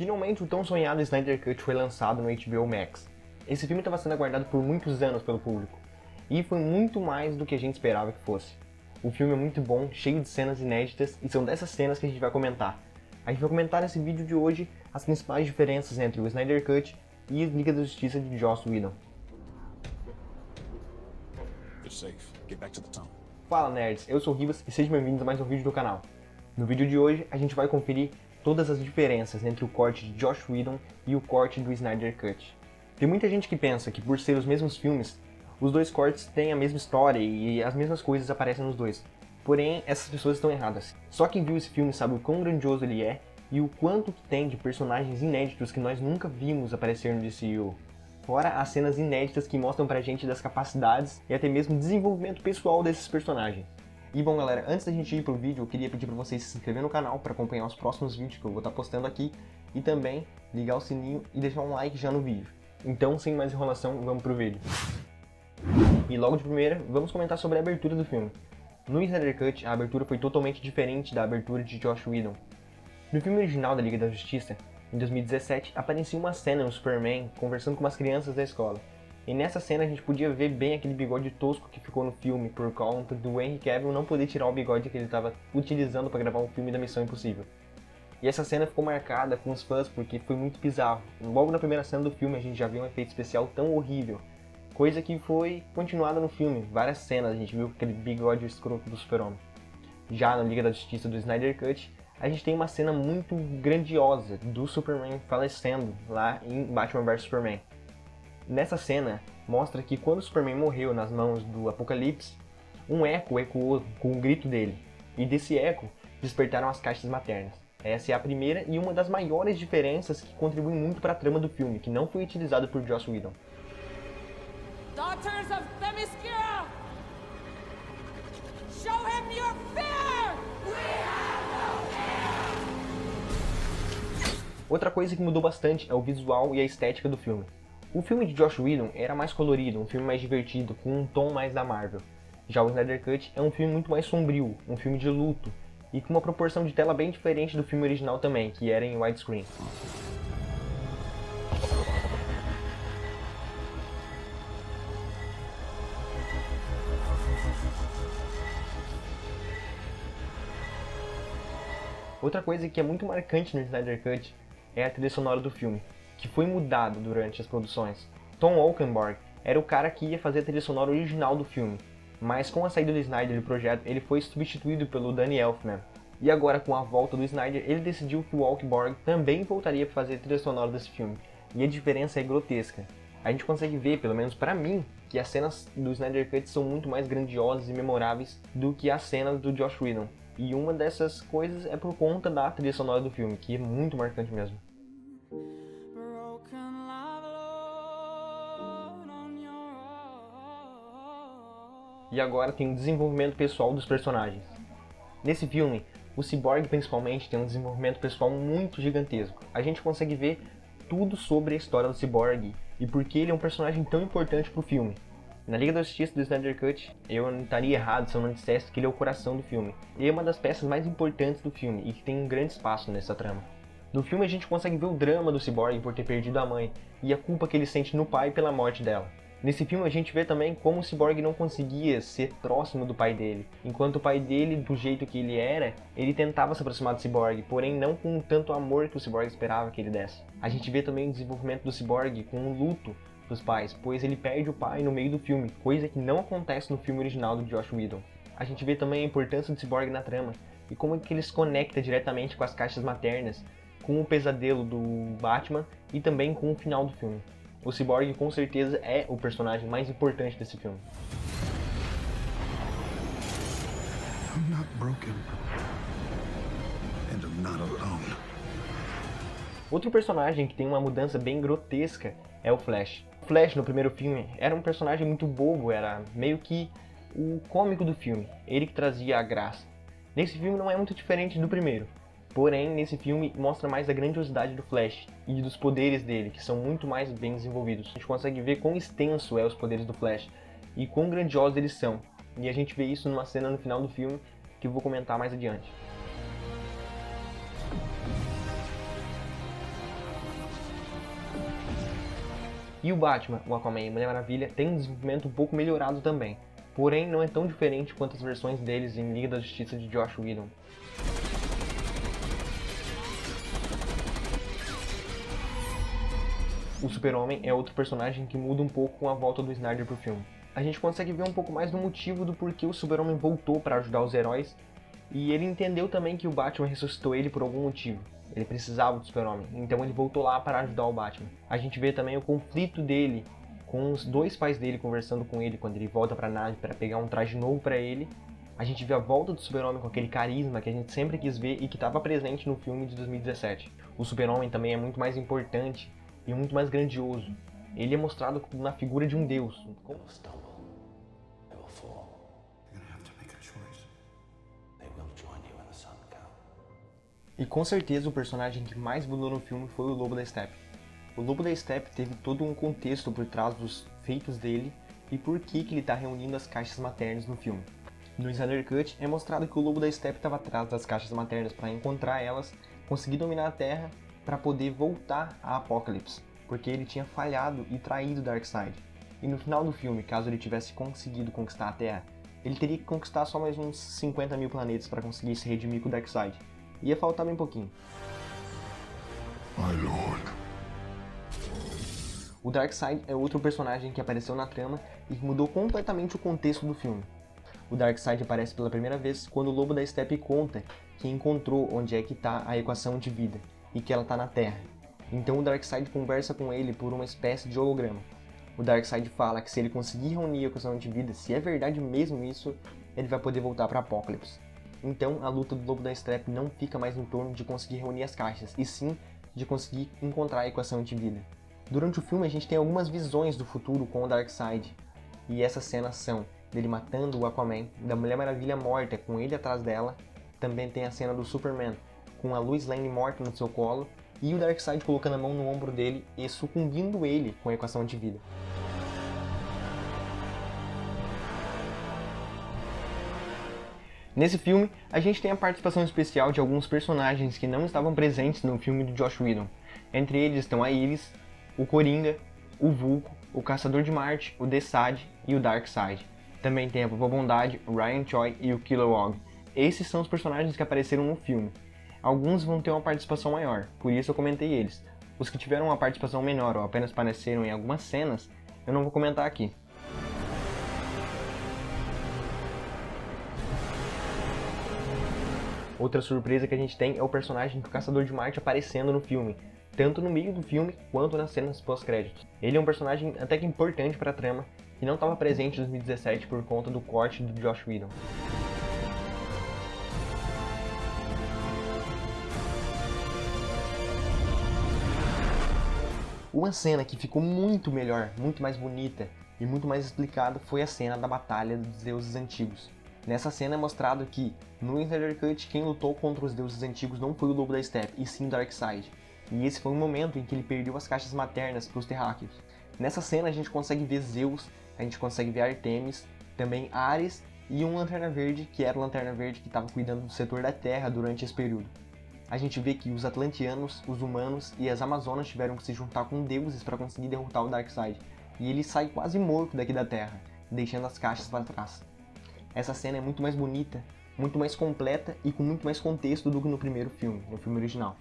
Finalmente o tão sonhado Snyder Cut foi lançado no HBO Max. Esse filme estava sendo aguardado por muitos anos pelo público, e foi muito mais do que a gente esperava que fosse. O filme é muito bom, cheio de cenas inéditas, e são dessas cenas que a gente vai comentar. A gente vai comentar nesse vídeo de hoje as principais diferenças entre o Snyder Cut e a Liga da Justiça de Joss Whedon. Fala nerds, eu sou o Rivas e sejam bem-vindos a mais um vídeo do canal. No vídeo de hoje a gente vai conferir todas as diferenças entre o corte de Joss Whedon e o corte do Snyder Cut. Tem muita gente que pensa que por ser os mesmos filmes, os dois cortes têm a mesma história e as mesmas coisas aparecem nos dois. Porém, essas pessoas estão erradas. Só quem viu esse filme sabe o quão grandioso ele é e o quanto que tem de personagens inéditos que nós nunca vimos aparecer no DCU. Fora as cenas inéditas que mostram pra gente das capacidades e até mesmo desenvolvimento pessoal desses personagens. E bom galera, antes da gente ir pro vídeo, eu queria pedir pra vocês se inscreverem no canal para acompanhar os próximos vídeos que eu vou estar postando aqui e também ligar o sininho e deixar um like já no vídeo. Então, sem mais enrolação, vamos pro vídeo. E logo de primeira, vamos comentar sobre a abertura do filme. No Snyder Cut, a abertura foi totalmente diferente da abertura de Joss Whedon. No filme original da Liga da Justiça, em 2017, aparecia uma cena no Superman conversando com umas crianças da escola. E nessa cena a gente podia ver bem aquele bigode tosco que ficou no filme por conta do Henry Cavill não poder tirar o bigode que ele estava utilizando para gravar um filme da Missão Impossível. E essa cena ficou marcada com os fãs porque foi muito bizarro. Logo na primeira cena do filme a gente já viu um efeito especial tão horrível. Coisa que foi continuada no filme. Várias cenas a gente viu aquele bigode escroto do Super-Homem. Já na Liga da Justiça do Snyder Cut, a gente tem uma cena muito grandiosa do Superman falecendo lá em Batman vs Superman. Nessa cena, mostra que quando o Superman morreu nas mãos do Apocalipse, um eco ecoou com o grito dele, e desse eco despertaram as caixas maternas. Essa é a primeira e uma das maiores diferenças que contribuem muito para a trama do filme, que não foi utilizada por Joss Whedon. Daughters of Themyscira! Show him your fear! We have no fear! Outra coisa que mudou bastante é o visual e a estética do filme. O filme de Joss Whedon era mais colorido, um filme mais divertido, com um tom mais da Marvel. Já o Snyder Cut é um filme muito mais sombrio, um filme de luto, e com uma proporção de tela bem diferente do filme original também, que era em widescreen. Outra coisa que é muito marcante no Snyder Cut é a trilha sonora do filme, que foi mudado durante as produções. Tom Oakenborg era o cara que ia fazer a trilha sonora original do filme, mas com a saída do Snyder do projeto, ele foi substituído pelo Danny Elfman. E agora, com a volta do Snyder, ele decidiu que o Oakenborg também voltaria para fazer a trilha sonora desse filme, e a diferença é grotesca. A gente consegue ver, pelo menos para mim, que as cenas do Snyder Cut são muito mais grandiosas e memoráveis do que as cenas do Joss Whedon. E uma dessas coisas é por conta da trilha sonora do filme, que é muito marcante mesmo. E agora tem o desenvolvimento pessoal dos personagens. Nesse filme, o Cyborg principalmente tem um desenvolvimento pessoal muito gigantesco. A gente consegue ver tudo sobre a história do Cyborg e por que ele é um personagem tão importante pro filme. Na Liga da Justiça do Snyder Cut, eu não estaria errado se eu não dissesse que ele é o coração do filme. Ele é uma das peças mais importantes do filme e que tem um grande espaço nessa trama. No filme a gente consegue ver o drama do Cyborg por ter perdido a mãe e a culpa que ele sente no pai pela morte dela. Nesse filme a gente vê também como o Cyborg não conseguia ser próximo do pai dele. Enquanto o pai dele, do jeito que ele era, ele tentava se aproximar do Cyborg, porém não com tanto amor que o Cyborg esperava que ele desse. A gente vê também o desenvolvimento do Cyborg com o luto dos pais, pois ele perde o pai no meio do filme, coisa que não acontece no filme original do Joss Whedon. A gente vê também a importância do Cyborg na trama e como é que ele se conecta diretamente com as caixas maternas, com o pesadelo do Batman e também com o final do filme. O Cyborg com certeza é o personagem mais importante desse filme. I'm not broken. And I'm not alone. Outro personagem que tem uma mudança bem grotesca é o Flash. O Flash no primeiro filme era um personagem muito bobo, era meio que o cômico do filme, ele que trazia a graça. Nesse filme não é muito diferente do primeiro. Porém, nesse filme mostra mais a grandiosidade do Flash e dos poderes dele, que são muito mais bem desenvolvidos. A gente consegue ver quão extenso é os poderes do Flash e quão grandiosos eles são. E a gente vê isso numa cena no final do filme que eu vou comentar mais adiante. E o Batman, o Aquaman e a Mulher Maravilha têm um desenvolvimento um pouco melhorado também, porém não é tão diferente quanto as versões deles em Liga da Justiça de Joss Whedon. O Super-Homem é outro personagem que muda um pouco com a volta do Snyder pro filme. A gente consegue ver um pouco mais do motivo do porquê o Super-Homem voltou para ajudar os heróis, e ele entendeu também que o Batman ressuscitou ele por algum motivo. Ele precisava do Super-Homem, então ele voltou lá para ajudar o Batman. A gente vê também o conflito dele com os dois pais dele conversando com ele quando ele volta para a nave para pegar um traje novo para ele. A gente vê a volta do Super-Homem com aquele carisma que a gente sempre quis ver e que estava presente no filme de 2017. O Super-Homem também é muito mais importante e muito mais grandioso. Ele é mostrado na figura de um deus. They will stumble. They will fall. You're gonna have to make a choice. They will join you in the sun, Cal. E com certeza o personagem que mais mudou no filme foi o Lobo da Steppe. O Lobo da Steppe teve todo um contexto por trás dos feitos dele e por que ele está reunindo as caixas maternas no filme. No Snyder Cut é mostrado que o Lobo da Steppe estava atrás das caixas maternas para encontrar elas, conseguir dominar a Terra para poder voltar a Apocalipse, porque ele tinha falhado e traído Darkseid. E no final do filme, caso ele tivesse conseguido conquistar a Terra, ele teria que conquistar só mais uns 50 mil planetas para conseguir se redimir com o Darkseid. Ia faltar bem pouquinho. My lord. O Darkseid é outro personagem que apareceu na trama e que mudou completamente o contexto do filme. O Darkseid aparece pela primeira vez quando o Lobo da Steppe conta que encontrou onde é que está a equação de vida e que ela está na Terra. Então o Darkseid conversa com ele por uma espécie de holograma. O Darkseid fala que se ele conseguir reunir a equação de vida, se é verdade mesmo isso, ele vai poder voltar para Apocalipse. Então a luta do Lobo da Steppe não fica mais em torno de conseguir reunir as caixas, e sim de conseguir encontrar a equação de vida. Durante o filme a gente tem algumas visões do futuro com o Darkseid, e essas cenas são dele matando o Aquaman, da Mulher Maravilha morta com ele atrás dela, também tem a cena do Superman com a Lois Lane morta no seu colo, e o Darkseid colocando a mão no ombro dele e sucumbindo ele com a equação de vida. Nesse filme, a gente tem a participação especial de alguns personagens que não estavam presentes no filme do Joss Whedon. Entre eles estão a Iris, o Coringa, o Vulko, o Caçador de Marte, o Desaad e o Darkseid. Também tem a Vovó Bondade, o Ryan Choi e o Kilowog. Esses são os personagens que apareceram no filme. Alguns vão ter uma participação maior, por isso eu comentei eles. Os que tiveram uma participação menor ou apenas apareceram em algumas cenas, eu não vou comentar aqui. Outra surpresa que a gente tem é o personagem do Caçador de Marte aparecendo no filme, tanto no meio do filme quanto nas cenas pós-créditos. Ele é um personagem até que importante para a trama, que não estava presente em 2017 por conta do corte do Joss Whedon. Uma cena que ficou muito melhor, muito mais bonita e muito mais explicada foi a cena da Batalha dos Deuses Antigos. Nessa cena é mostrado que, no Snyder Cut, quem lutou contra os deuses antigos não foi o Lobo da Steppe, e sim Darkseid. E esse foi o momento em que ele perdeu as caixas maternas para os terráqueos. Nessa cena a gente consegue ver Zeus, a gente consegue ver Artemis, também Ares e um Lanterna Verde, que era o Lanterna Verde que estava cuidando do setor da Terra durante esse período. A gente vê que os Atlanteanos, os humanos e as Amazonas tiveram que se juntar com deuses para conseguir derrotar o Darkseid, e ele sai quase morto daqui da Terra, deixando as caixas para trás. Essa cena é muito mais bonita, muito mais completa e com muito mais contexto do que no primeiro filme, no filme original.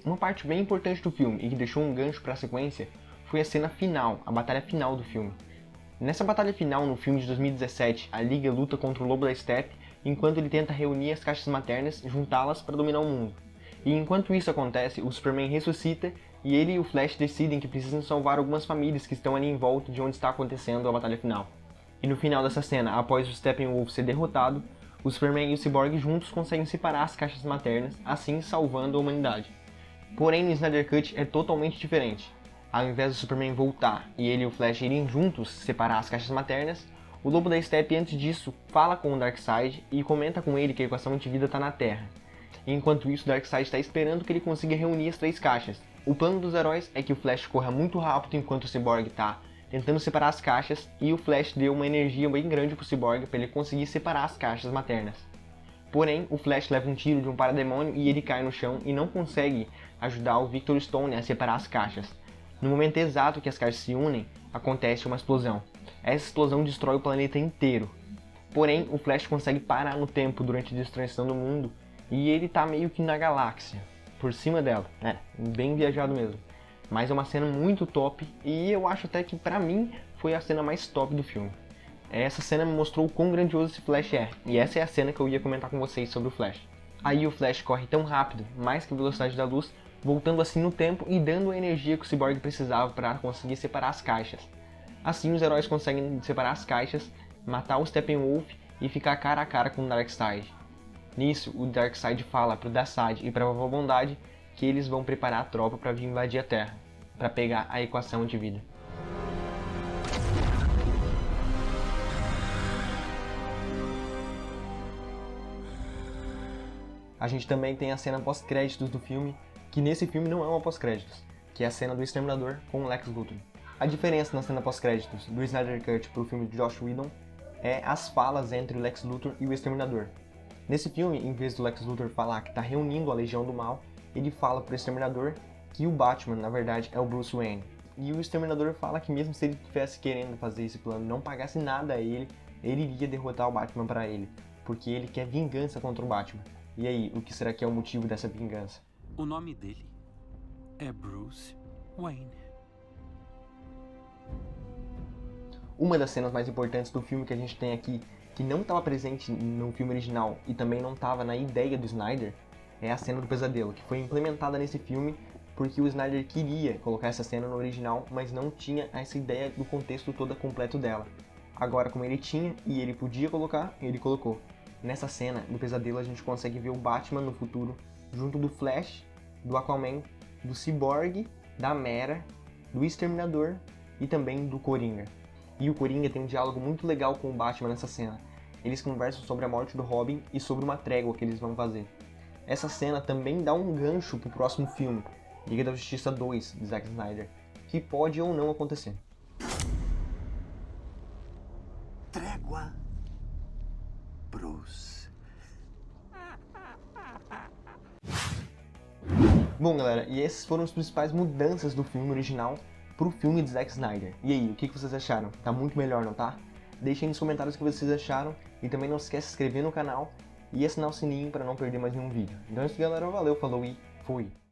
Uma parte bem importante do filme e que deixou um gancho para a sequência foi a cena final, a batalha final do filme. Nessa batalha final no filme de 2017, a Liga luta contra o Lobo da Steppe enquanto ele tenta reunir as caixas maternas e juntá-las para dominar o mundo. E enquanto isso acontece, o Superman ressuscita e ele e o Flash decidem que precisam salvar algumas famílias que estão ali em volta de onde está acontecendo a batalha final. E no final dessa cena, após o Steppenwolf ser derrotado, o Superman e o Cyborg juntos conseguem separar as caixas maternas, assim salvando a humanidade. Porém, no Snyder Cut é totalmente diferente. Ao invés do Superman voltar e ele e o Flash irem juntos separar as caixas maternas, o Lobo da Steppe antes disso fala com o Darkseid e comenta com ele que a equação de vida está na Terra. Enquanto isso, Darkseid está esperando que ele consiga reunir as 3 caixas. O plano dos heróis é que o Flash corra muito rápido enquanto o Cyborg está tentando separar as caixas, e o Flash deu uma energia bem grande para o Cyborg para ele conseguir separar as caixas maternas. Porém, o Flash leva um tiro de um parademônio e ele cai no chão e não consegue ajudar o Victor Stone a separar as caixas. No momento exato que as caixas se unem, acontece uma explosão. Essa explosão destrói o planeta inteiro. Porém, o Flash consegue parar no tempo durante a destruição do mundo e ele tá meio que na galáxia, por cima dela. Bem viajado mesmo. Mas é uma cena muito top e eu acho até que pra mim foi a cena mais top do filme. Essa cena me mostrou o quão grandioso esse Flash é, e essa é a cena que eu ia comentar com vocês sobre o Flash. Aí o Flash corre tão rápido, mais que a velocidade da luz, voltando assim no tempo e dando a energia que o Cyborg precisava para conseguir separar as caixas. Assim os heróis conseguem separar as caixas, matar o Steppenwolf e ficar cara a cara com o Darkseid. Nisso, o Darkseid fala pro Darkseid e pra Vovó Bondade que eles vão preparar a tropa para vir invadir a Terra, para pegar a equação de vida. A gente também tem a cena pós-créditos do filme, que nesse filme não é uma pós-créditos, que é a cena do Exterminador com o Lex Luthor. A diferença na cena pós-créditos do Snyder Cut pro filme de Joss Whedon é as falas entre o Lex Luthor e o Exterminador. Nesse filme, em vez do Lex Luthor falar que está reunindo a Legião do Mal, ele fala pro Exterminador que o Batman, na verdade, é o Bruce Wayne. E o Exterminador fala que mesmo se ele estivesse querendo fazer esse plano e não pagasse nada a ele iria derrotar o Batman para ele, porque ele quer vingança contra o Batman. E aí, o que será que é o motivo dessa vingança? O nome dele é Bruce Wayne. Uma das cenas mais importantes do filme que a gente tem aqui, que não estava presente no filme original e também não estava na ideia do Snyder, é a cena do pesadelo, que foi implementada nesse filme porque o Snyder queria colocar essa cena no original, mas não tinha essa ideia do contexto todo completo dela. Agora, como ele tinha e ele podia colocar, ele colocou. Nessa cena do pesadelo a gente consegue ver o Batman no futuro, junto do Flash, do Aquaman, do Cyborg, da Mera, do Exterminador e também do Coringa. E o Coringa tem um diálogo muito legal com o Batman nessa cena. Eles conversam sobre a morte do Robin e sobre uma trégua que eles vão fazer. Essa cena também dá um gancho pro próximo filme, Liga da Justiça 2, de Zack Snyder, que pode ou não acontecer. Trégua, Bruce. Bom, galera, e essas foram as principais mudanças do filme original pro filme de Zack Snyder. E aí, o que vocês acharam? Tá muito melhor, não tá? Deixem nos comentários o que vocês acharam e também não se esquece de se inscrever no canal e assinar o sininho para não perder mais nenhum vídeo. Então é isso, galera, valeu, falou e fui!